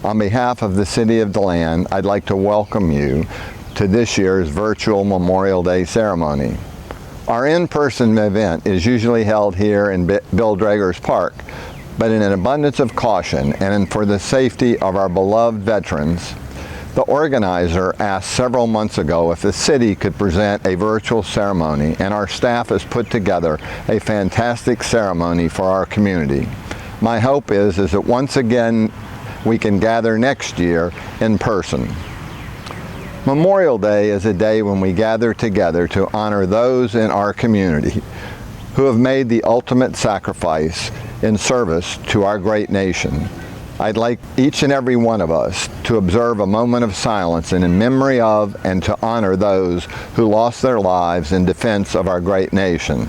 On behalf of the City of DeLand, I'd like to welcome you to this year's virtual Memorial Day ceremony. Our in-person event is usually held here in Bill Drager's Park, but in an abundance of caution and for the safety of our beloved veterans, the organizer asked several months ago if the city could present a virtual ceremony, and our staff has put together a fantastic ceremony for our community. My hope is that once again we can gather next year in person. Memorial Day is a day when we gather together to honor those in our community who have made the ultimate sacrifice in service to our great nation. I'd like each and every one of us to observe a moment of silence in memory of and to honor those who lost their lives in defense of our great nation.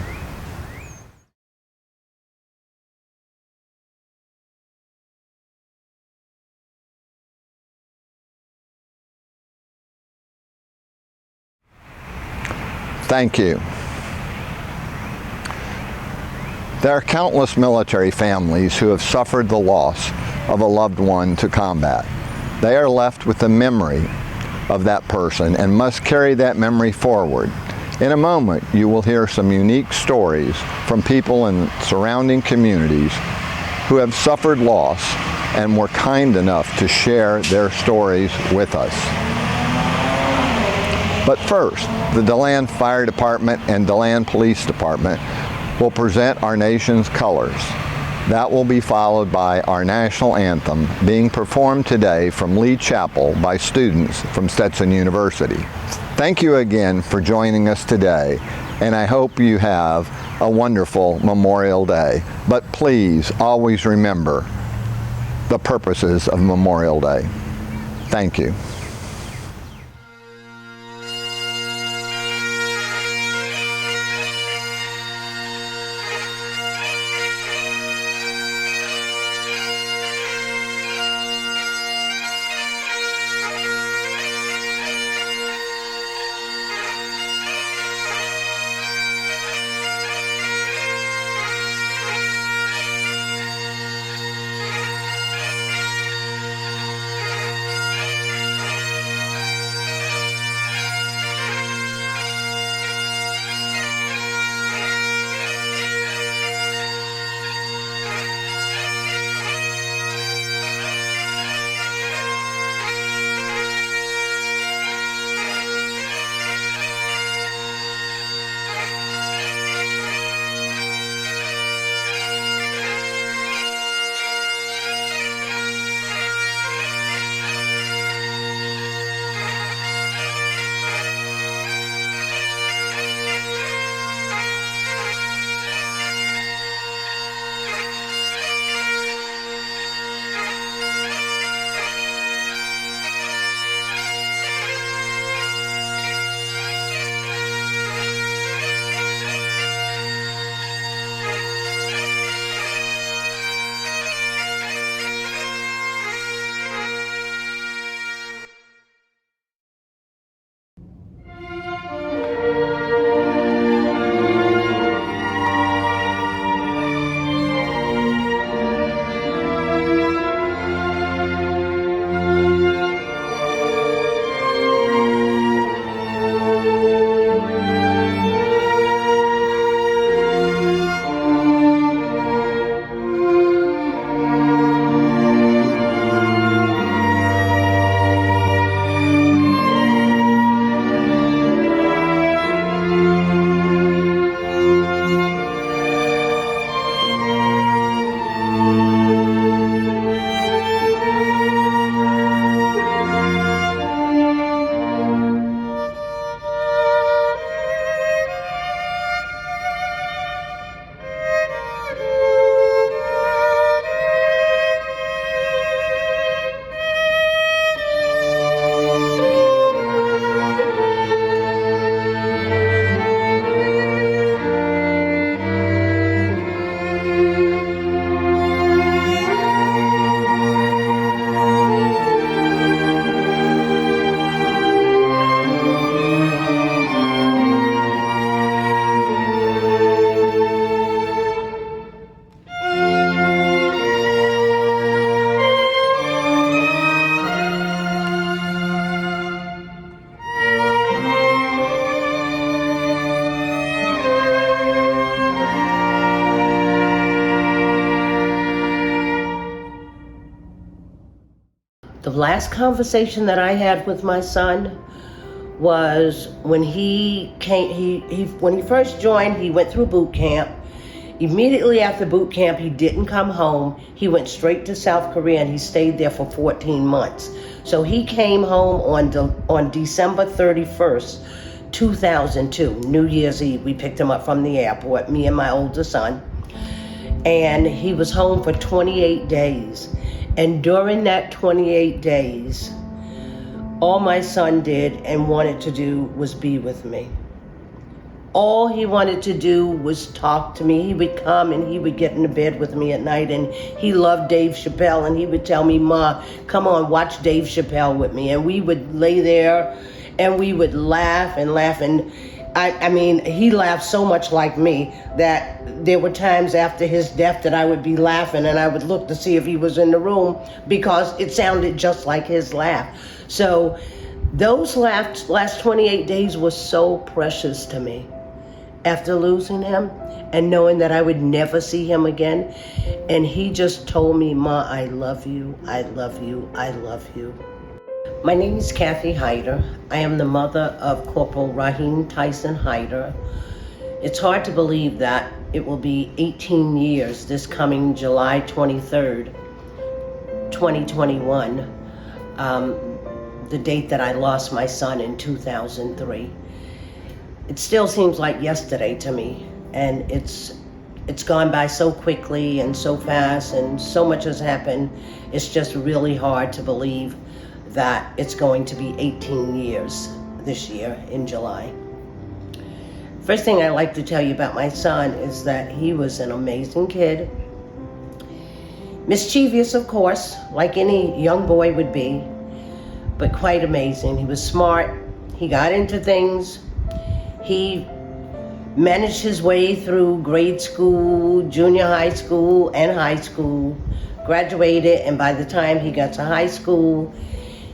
Thank you. There are countless military families who have suffered the loss of a loved one to combat. They are left with the memory of that person and must carry that memory forward. In a moment, you will hear some unique stories from people in surrounding communities who have suffered loss and were kind enough to share their stories with us. But first, the DeLand Fire Department and DeLand Police Department will present our nation's colors. That will be followed by our national anthem being performed today from Lee Chapel by students from Stetson University. Thank you again for joining us today, and I hope you have a wonderful Memorial Day. But please always remember the purposes of Memorial Day. Thank you. last conversation that I had with my son was when he when he first joined, he went through boot camp. Immediately after boot camp, he didn't come home. He went straight to South Korea and he stayed there for 14 months. So he came home on December 31st, 2002, New Year's Eve. We picked him up from the airport, me and my older son. And he was home for 28 days. And during that 28 days, all my son did and wanted to do was be with me. All he wanted to do was talk to me. He would come and he would get into bed with me at night, and he loved Dave Chappelle, and he would tell me, "Ma, come on, watch Dave Chappelle with me." And we would lay there and we would laugh and laugh. And I mean, he laughed so much like me that there were times after his death that I would be laughing and I would look to see if he was in the room because it sounded just like his laugh. So those last 28 days were so precious to me. After losing him and knowing that I would never see him again. And he just told me, "Ma, I love you, I love you, I love you." My name is Kathy Hyder. I am the mother of Corporal Raheem Tyson Hyder. It's hard to believe that it will be 18 years this coming July 23rd, 2021, the date that I lost my son in 2003. It still seems like yesterday to me, and it's gone by so quickly and so fast, and so much has happened. It's just really hard to believe that it's going to be 18 years this year in July. First thing I'd like to tell you about my son is that he was an amazing kid. Mischievous, of course, like any young boy would be, but quite amazing. He was smart. He got into things. He managed his way through grade school, junior high school, and high school, graduated, and by the time he got to high school,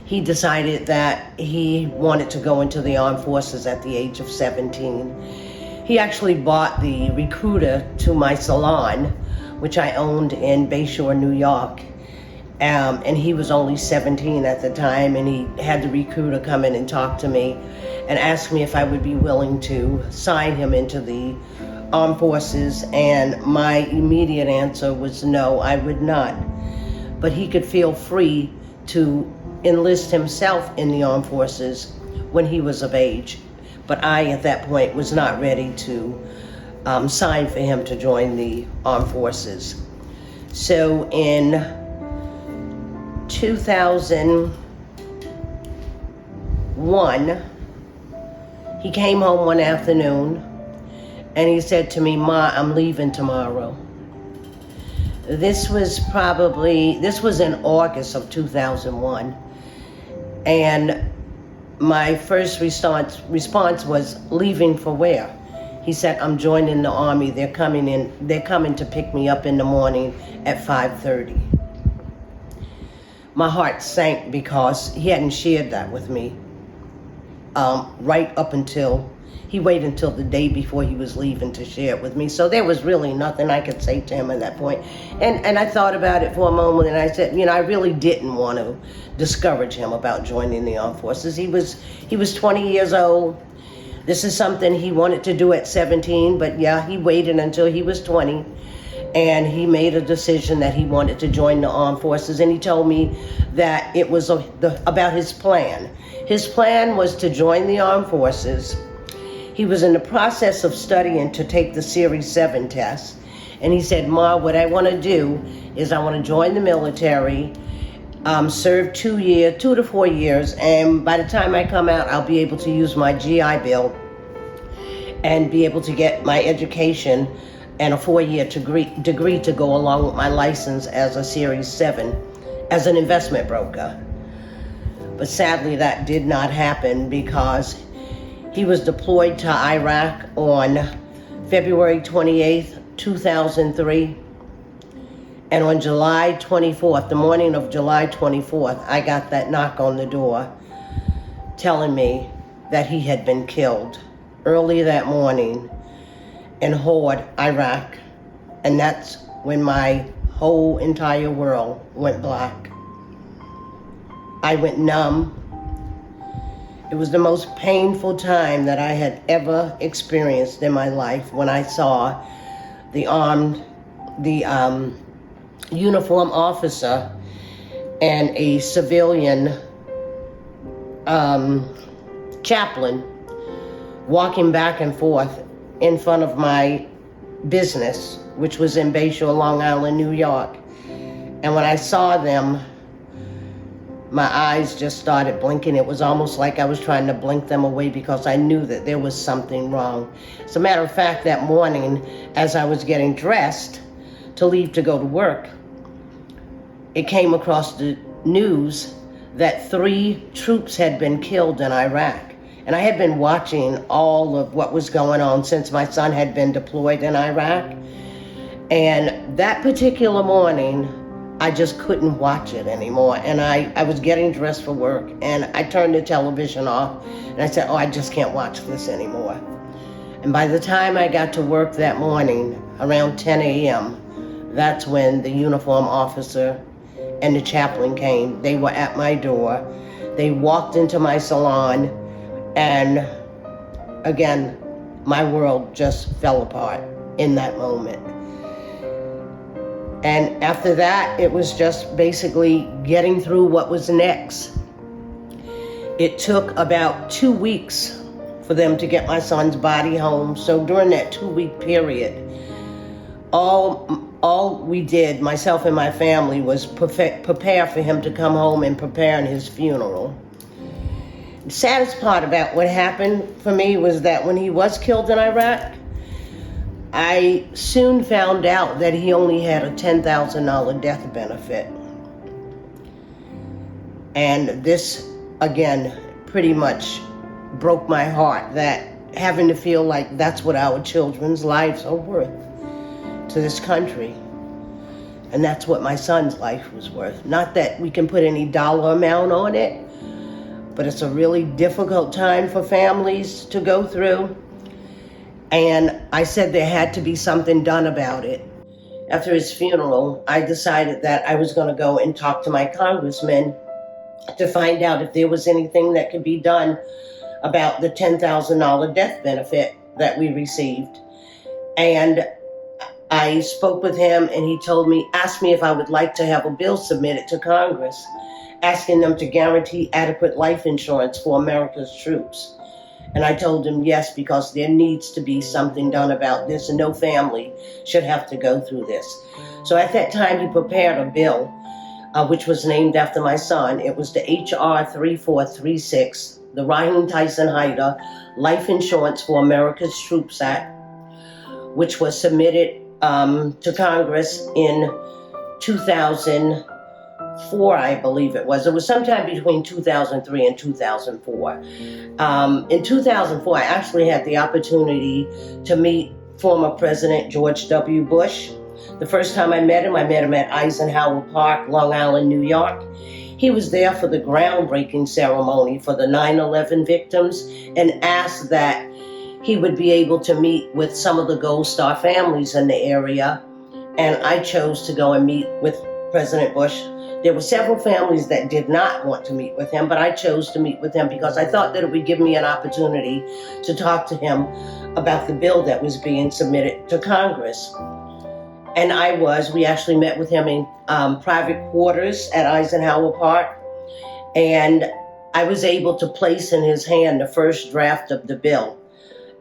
he decided that he wanted to go into the armed forces at the age of 17. He actually bought the recruiter to my salon, which I owned in Bayshore, New York. And he was only 17 at the time, and he had the recruiter come in and talk to me and ask me if I would be willing to sign him into the armed forces, and my immediate answer was no, I would not. But he could feel free to enlist himself in the armed forces when he was of age. But I, at that point, was not ready to sign for him to join the armed forces. So in 2001, he came home one afternoon and he said to me, "Ma, I'm leaving tomorrow." This was in August of 2001. And my first response was, "Leaving for where?" He said, "I'm joining the Army. They're coming to pick me up in the morning at 5:30. My heart sank because he hadn't shared that with me right up until he waited until the day before he was leaving to share it with me. So there was really nothing I could say to him at that point. And I thought about it for a moment, and I said, I really didn't want to discourage him about joining the armed forces. He was 20 years old. This is something he wanted to do at 17, but yeah, he waited until he was 20. And he made a decision that he wanted to join the armed forces, and he told me that it was about his plan. His plan was to join the armed forces. He was in the process of studying to take the Series 7 test, and he said, "Ma, what I want to do is I want to join the military, serve 2 to 4 years, and by the time I come out, I'll be able to use my GI Bill and be able to get my education and a 4-year degree to go along with my license as a Series 7, as an investment broker." But sadly, that did not happen because he was deployed to Iraq on February 28th, 2003. And on July 24th, the morning of July 24th, I got that knock on the door telling me that he had been killed early that morning in Hord, Iraq. And that's when my whole entire world went black. I went numb. It was the most painful time that I had ever experienced in my life when I saw the uniform officer and a civilian chaplain walking back and forth in front of my business, which was in Bayshore, Long Island, New York. And when I saw them, my eyes just started blinking. It was almost like I was trying to blink them away because I knew that there was something wrong. As a matter of fact, that morning, as I was getting dressed to leave to go to work, it came across the news that 3 troops had been killed in Iraq. And I had been watching all of what was going on since my son had been deployed in Iraq. And that particular morning, I just couldn't watch it anymore. And I was getting dressed for work, and I turned the television off, and I said, oh, I just can't watch this anymore. And by the time I got to work that morning, around 10 a.m., that's when the uniform officer and the chaplain came. They were at my door. They walked into my salon, and again, my world just fell apart in that moment. And after that, it was just basically getting through what was next. It took about 2 weeks for them to get my son's body home. So during that 2-week period, all we did, myself and my family, was prepare for him to come home and prepare in his funeral. The saddest part about what happened for me was that when he was killed in Iraq, I soon found out that he only had a $10,000 death benefit. And this, again, pretty much broke my heart, that having to feel like that's what our children's lives are worth to this country. And that's what my son's life was worth. Not that we can put any dollar amount on it, but it's a really difficult time for families to go through. And I said there had to be something done about it. After his funeral, I decided that I was going to go and talk to my congressman to find out if there was anything that could be done about the $10,000 death benefit that we received. And I spoke with him, and he asked me if I would like to have a bill submitted to Congress, asking them to guarantee adequate life insurance for America's troops. And I told him yes, because there needs to be something done about this, and no family should have to go through this. So at that time, he prepared a bill, which was named after my son. It was the H.R. 3436, the Raheem Tyson Hyder Life Insurance for America's Troops Act, which was submitted to Congress in 2004, I believe it was. It was sometime between 2003 and 2004. In 2004, I actually had the opportunity to meet former President George W. Bush. The first time I met him at Eisenhower Park, Long Island, New York. He was there for the groundbreaking ceremony for the 9/11 victims, and asked that he would be able to meet with some of the Gold Star families in the area. And I chose to go and meet with President Bush. There were several families that did not want to meet with him, but I chose to meet with him because I thought that it would give me an opportunity to talk to him about the bill that was being submitted to Congress. And we actually met with him in private quarters at Eisenhower Park. And I was able to place in his hand the first draft of the bill,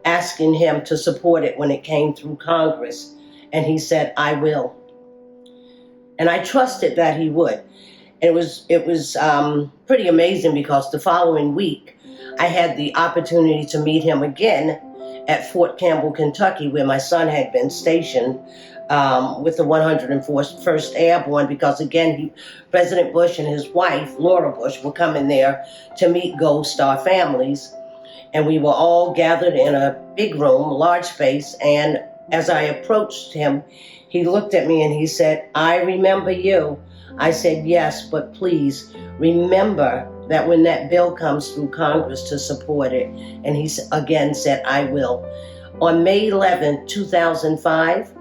asking him to support it when it came through Congress. And he said, I will. And I trusted that he would. It was pretty amazing, because the following week, I had the opportunity to meet him again at Fort Campbell, Kentucky, where my son had been stationed with the 101st Airborne, because again, President Bush and his wife, Laura Bush, were coming there to meet Gold Star families. And we were all gathered in a big room, large space, and as I approached him, he looked at me and he said, I remember you. I said, yes, but please remember that when that bill comes through Congress to support it. And he again said, I will. On May 11, 2005,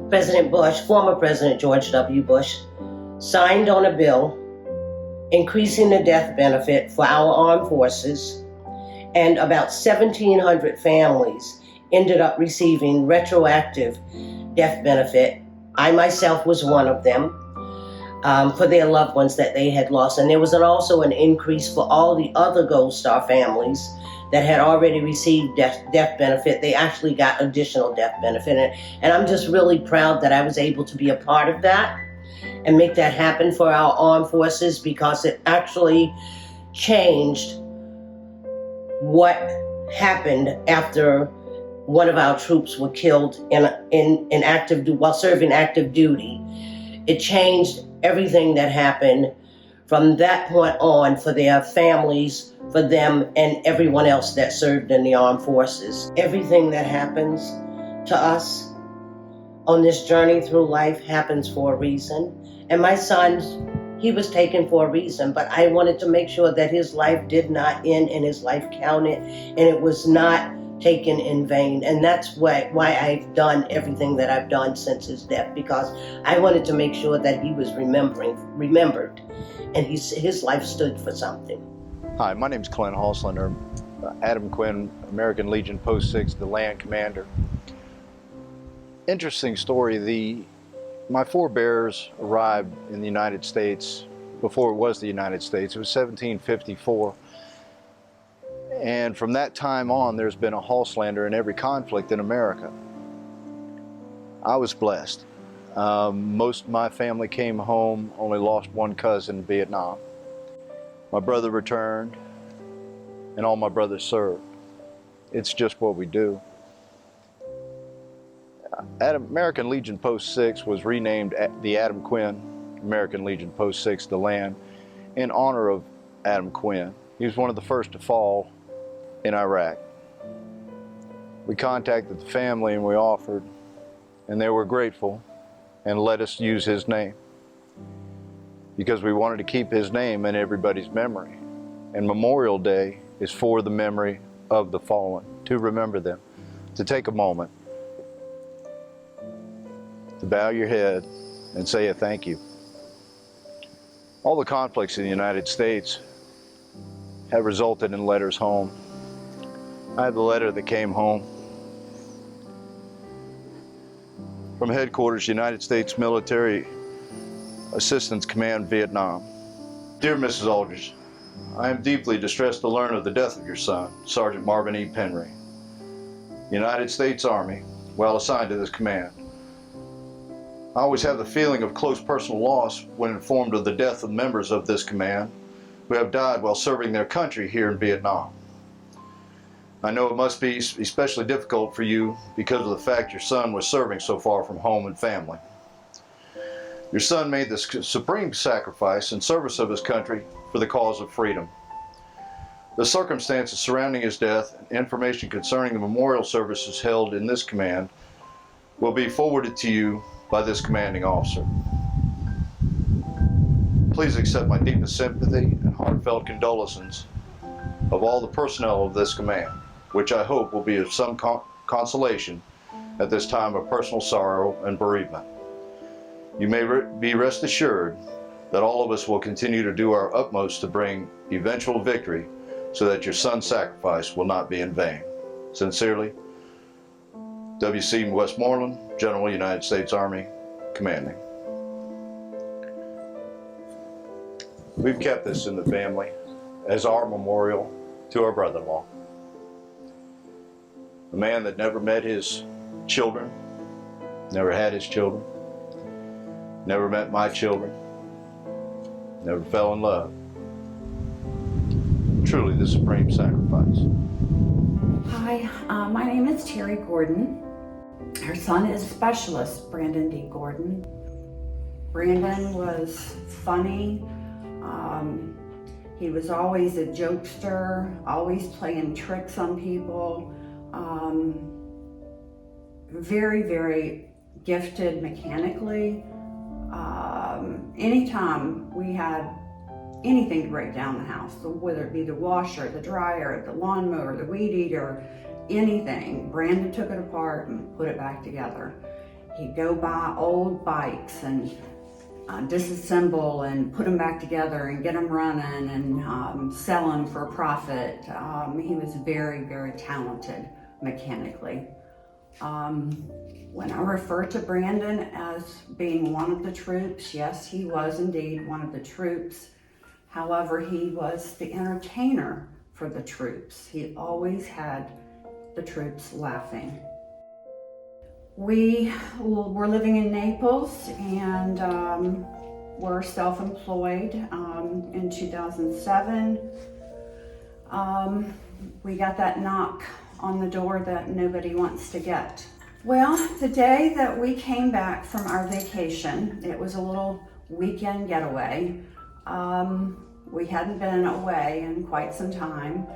President Bush, former President George W. Bush, signed on a bill increasing the death benefit for our armed forces, and about 1,700 families ended up receiving retroactive death benefit. I myself was one of them, for their loved ones that they had lost. And there was also an increase for all the other Gold Star families that had already received death benefit. They actually got additional death benefit. And I'm just really proud that I was able to be a part of that and make that happen for our armed forces, because it actually changed what happened after one of our troops were killed while serving active duty. It changed everything that happened from that point on for their families, for them, and everyone else that served in the armed forces. Everything that happens to us on this journey through life happens for a reason. And my son, he was taken for a reason, but I wanted to make sure that his life did not end and his life counted, and it was not taken in vain. And that's why I've done everything that I've done since his death, because I wanted to make sure that he was remembered, and his life stood for something. Hi, my name is Clint Hauslander. Adam Quinn, American Legion Post 6, the Land Commander. Interesting story. My forebears arrived in the United States before it was the United States. It was 1754. And from that time on, there's been a Hauslander in every conflict in America. I was blessed. Most of my family came home, only lost one cousin in Vietnam. My brother returned, and all my brothers served. It's just what we do. American Legion Post 6 was renamed the Adam Quinn American Legion Post 6, the Land, in honor of Adam Quinn. He was one of the first to fall in Iraq. We contacted the family and we offered, and they were grateful and let us use his name, because we wanted to keep his name in everybody's memory. And Memorial Day is for the memory of the fallen, to remember them, to take a moment, to bow your head and say a thank you. All the conflicts in the United States have resulted in letters home. I have the letter that came home from Headquarters, United States Military Assistance Command, Vietnam. Dear Mrs. Aldridge, I am deeply distressed to learn of the death of your son, Sergeant Marvin E. Penry, United States Army, while assigned to this command. I always have the feeling of close personal loss when informed of the death of members of this command who have died while serving their country here in Vietnam. I know it must be especially difficult for you because of the fact your son was serving so far from home and family. Your son made the supreme sacrifice in service of his country for the cause of freedom. The circumstances surrounding his death and information concerning the memorial services held in this command will be forwarded to you by this commanding officer. Please accept my deepest sympathy and heartfelt condolences of all the personnel of this command, which I hope will be of some consolation at this time of personal sorrow and bereavement. You may be rest assured that all of us will continue to do our utmost to bring eventual victory so that your son's sacrifice will not be in vain. Sincerely, W.C. Westmoreland, General, United States Army, Commanding. We've kept this in the family as our memorial to our brother-in-law. A man that never met his children, never had his children, never met my children, never fell in love. Truly the supreme sacrifice. Hi, my name is Terry Gordon. Her son is Specialist Brandon D. Gordon. Brandon was funny. He was always a jokester, always playing tricks on people. Very, very gifted mechanically. Anytime we had anything to break down the house, whether it be the washer, the dryer, the lawnmower, the weed eater, anything, Brandon took it apart and put it back together. He'd go buy old bikes and disassemble and put them back together and get them running and sell them for a profit. He was very, very talented mechanically. When I refer to Brandon as being one of the troops, yes, he was indeed one of the troops. However, he was the entertainer for the troops. He always had the troops laughing. We were living in Naples and were self-employed in 2007. We got that knock on the door that nobody wants to get. Well, the day that we came back from our vacation, it was a little weekend getaway. We hadn't been away in quite some time.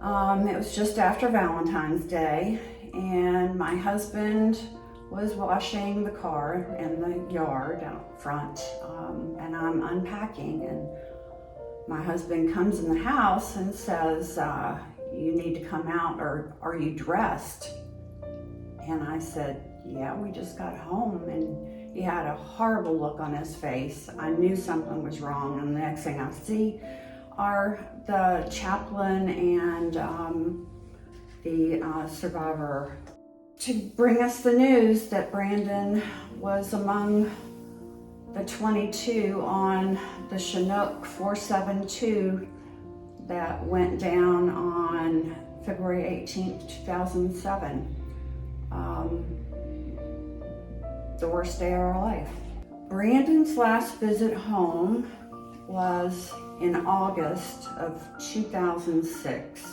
It was just after Valentine's Day, and my husband was washing the car in the yard out front, and I'm unpacking, and my husband comes in the house and says, you need to come out, or are you dressed? And I said, yeah, we just got home. And he had a horrible look on his face. I knew something was wrong, and the next thing I see are the chaplain and the survivor to bring us the news that Brandon was among the 22 on the Chinook 472 that went down on February 18th, 2007. The worst day of our life. Brandon's last visit home was in August of 2006.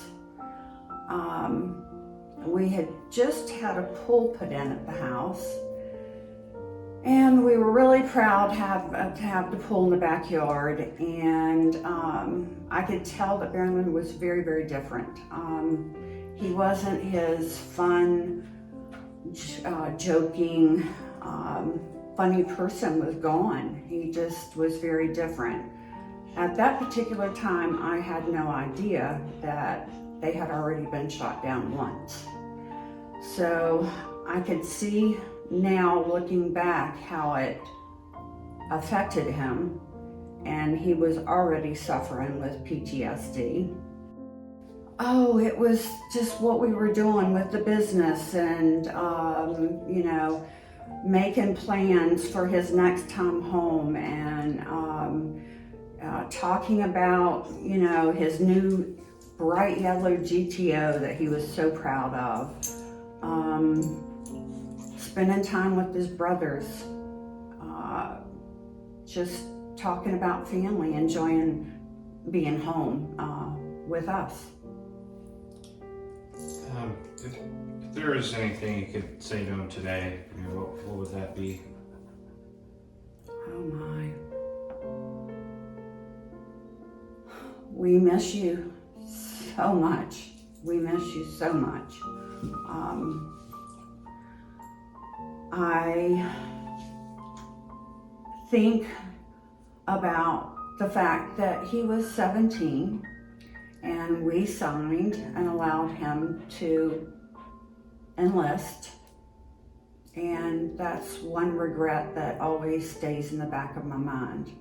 We had just had a pool put in at the house, and we were really proud to have the pool in the backyard, and I could tell that Brandon was very, very different. He wasn't his fun, joking, funny person was gone. He just was very different. At that particular time, I had no idea that they had already been shot down once. So I could see now, looking back, how it affected him, and he was already suffering with PTSD. Oh, it was just what we were doing with the business and, you know, making plans for his next time home and talking about, you know, his new bright yellow GTO that he was so proud of. Spending time with his brothers, just talking about family, enjoying being home with us. If there is anything you could say to him today, I mean, what would that be? Oh my. We miss you so much. We miss you so much. I think about the fact that he was 17 and we signed and allowed him to enlist. And that's one regret that always stays in the back of my mind.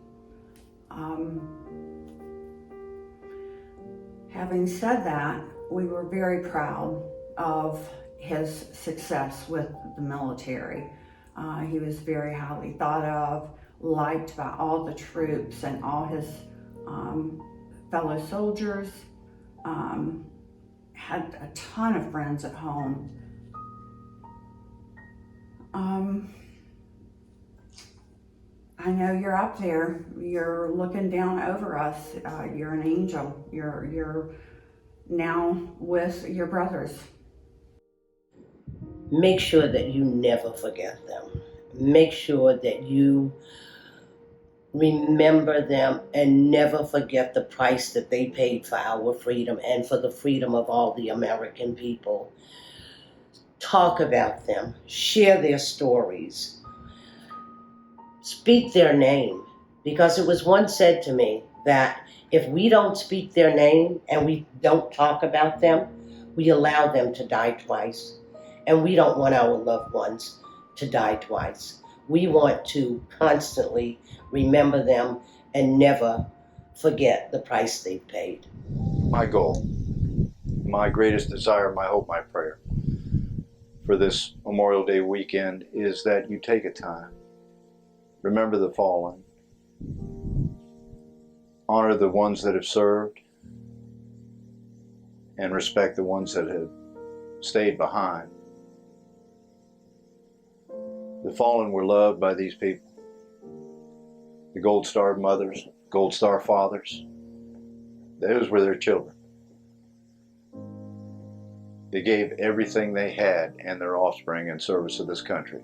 Having said that, we were very proud of his success with the military. He was very highly thought of, liked by all the troops and all his fellow soldiers. Had a ton of friends at home. I know you're up there. You're looking down over us. You're an angel. You're now with your brothers. Make sure that you never forget them. Make sure that you remember them and never forget the price that they paid for our freedom and for the freedom of all the American people. Talk about them. Share their stories. Speak their name. Because it was once said to me that if we don't speak their name and we don't talk about them, we allow them to die twice. And we don't want our loved ones to die twice. we want to constantly remember them and never forget the price they've paid. My goal, my greatest desire, my hope, my prayer for this Memorial Day weekend is that you take a time, remember the fallen, honor the ones that have served, and respect the ones that have stayed behind. The fallen were loved by these people. The Gold Star mothers, Gold Star fathers, those were their children. They gave everything they had and their offspring in service of this country.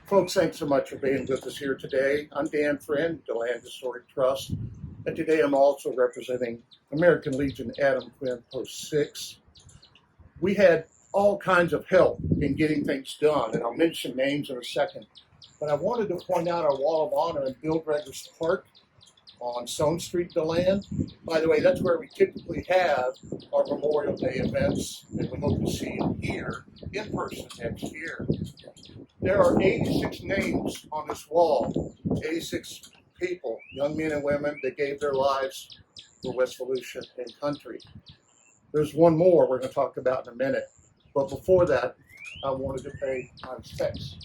Folks, thanks so much for being with us here today. I'm Dan Friend, DeLand Historic Trust, and today I'm also representing American Legion Adam Quinn Post 6. We had all kinds of help in getting things done, and I'll mention names in a second, but I wanted to point out our Wall of Honor in Bill Dreggers Park on Stone Street, DeLand. By the way, that's where we typically have our Memorial Day events, and we hope to see you here in person next year. There are 86 names on this wall, 86 people, young men and women that gave their lives for West Volusia and country. There's one more we're going to talk about in a minute, but before that, I wanted to pay my respects.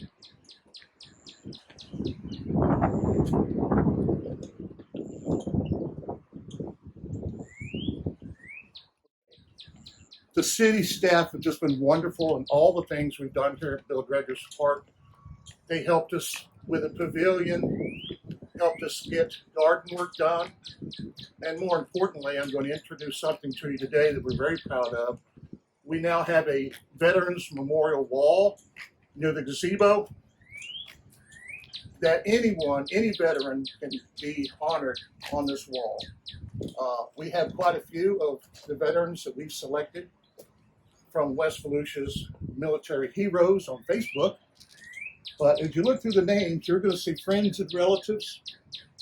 The city staff have just been wonderful in all the things we've done here at Bill Dreggers Park. They helped us with a pavilion, helped us get garden work done, and more importantly, I'm going to introduce something to you today that we're very proud of. We now have a Veterans Memorial Wall near the gazebo that anyone, any veteran can be honored on this wall. We have quite a few of the veterans that we've selected from West Volusia's military heroes on Facebook. But as you look through the names, you're going to see friends and relatives,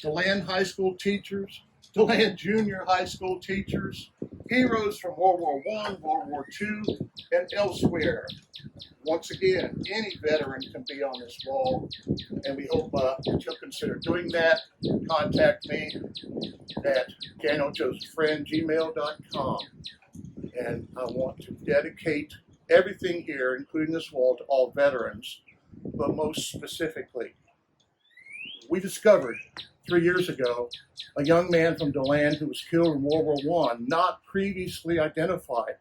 DeLand High School teachers, DeLand Junior High School teachers, heroes from World War I, World War II, and elsewhere. Once again, any veteran can be on this wall, and we hope that you'll consider doing that. Contact me at danieljosephfriend@gmail.com. And I want to dedicate everything here, including this wall, to all veterans, but most specifically, we discovered 3 years ago a young man from DeLand who was killed in World War I, not previously identified.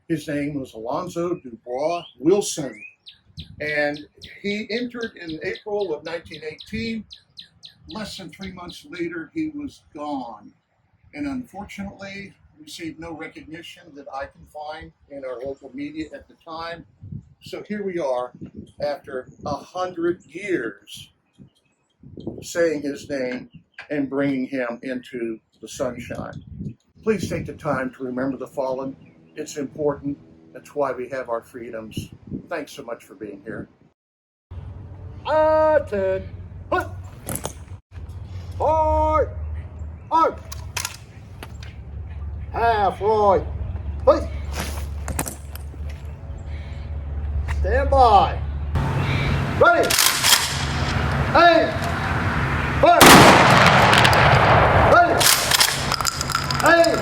His name was Alonzo Dubois Wilson, and he entered in April of 1918. Less than 3 months later, he was gone, and unfortunately received no recognition that I can find in our local media at the time. So here we are, after 100 years, saying his name and bringing him into the sunshine. Please take the time to remember the fallen. It's important. That's why we have our freedoms. Thanks so much for being here. Attack! Hut! Hard! Arm! Half right! Please! Stand by! Ready! Aim! Fire! Ready! Aim!